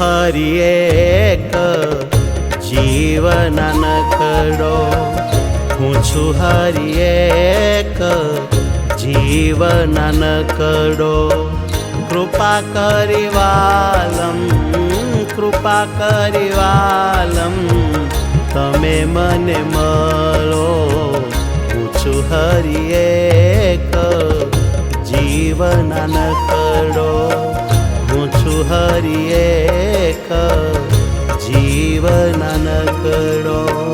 हरि एक जीवन नकड़ो। हूँ छु हरि एक जीवन नकड़ो। कृपा करिवालम कृपा करिवालम तमे मने मळो। हूँ छु हरि एक जीवन नकड़ो। हूँ छु हरि एक जीवन नकड़ो।